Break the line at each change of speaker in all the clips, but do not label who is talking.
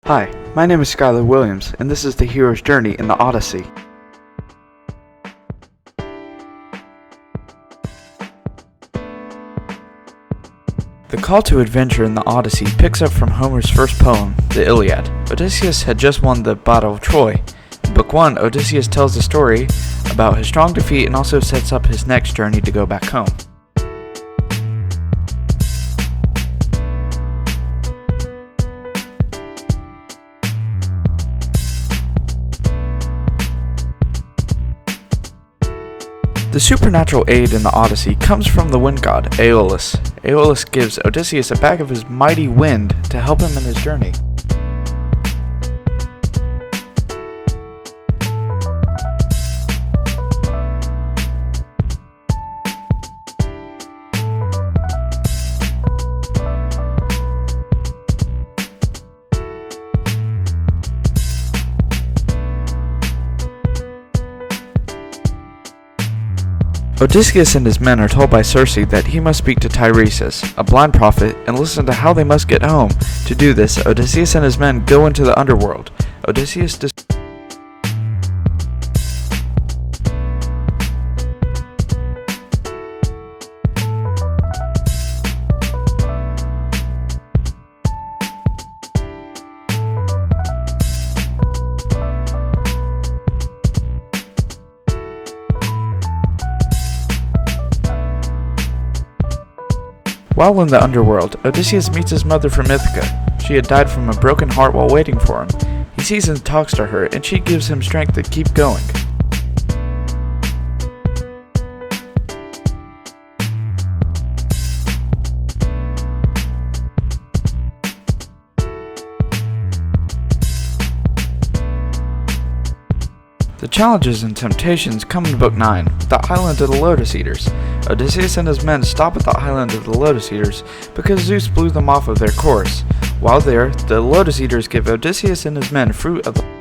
Hi, my name is Skylar Williams, and this is the hero's journey in the Odyssey. The call to adventure in the Odyssey picks up from Homer's first poem, the Iliad. Odysseus had just won the Battle of Troy. In Book 1, Odysseus tells the story about his strong defeat and also sets up his next journey to go back home. The supernatural aid in the Odyssey comes from the wind god, Aeolus. Aeolus gives Odysseus a bag of his mighty wind to help him in his journey. Odysseus and his men are told by Circe that he must speak to Tiresias, a blind prophet, and listen to how they must get home. To do this, Odysseus and his men go into the underworld. While in the underworld, Odysseus meets his mother from Ithaca. She had died from a broken heart while waiting for him. He sees and talks to her, and she gives him strength to keep going. The challenges and temptations come in Book 9, the island of the Lotus Eaters. Odysseus and his men stop at the island of the Lotus Eaters because Zeus blew them off of their course. While there, the Lotus Eaters give Odysseus and his men fruit of the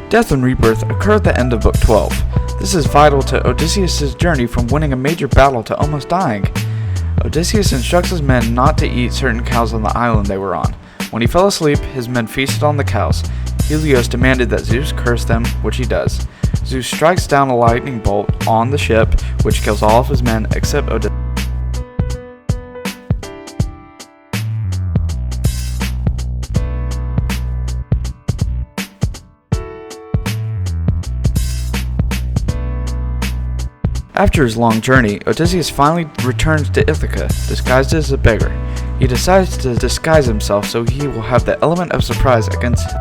Death and rebirth occur at the end of Book 12. This is vital to Odysseus' journey from winning a major battle to almost dying. Odysseus instructs his men not to eat certain cows on the island they were on. When he fell asleep, his men feasted on the cows. Helios demanded that Zeus curse them, which he does. Zeus strikes down a lightning bolt on the ship, which kills all of his men except Odysseus. After his long journey, Odysseus finally returns to Ithaca, disguised as a beggar. He decides to disguise himself so he will have the element of surprise against him.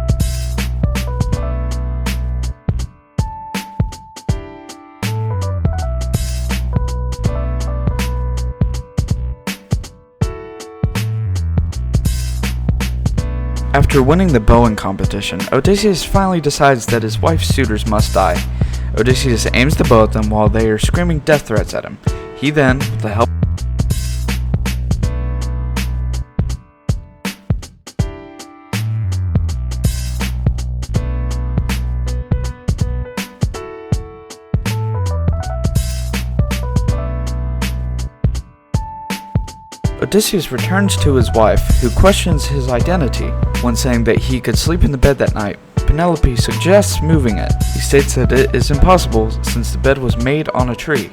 After winning the bowing competition, Odysseus finally decides that his wife's suitors must die. Odysseus aims the bow at them while they are screaming death threats at him. He then, with the help Odysseus returns to his wife, who questions his identity. When saying that he could sleep in the bed that night, Penelope suggests moving it. He states that it is impossible since the bed was made on a tree.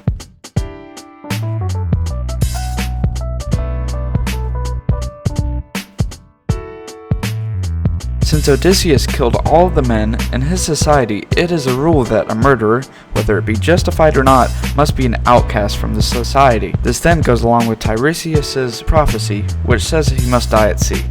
Since Odysseus killed all of the men in his society, it is a rule that a murderer, whether it be justified or not, must be an outcast from the society. This then goes along with Tiresias' prophecy, which says he must die at sea.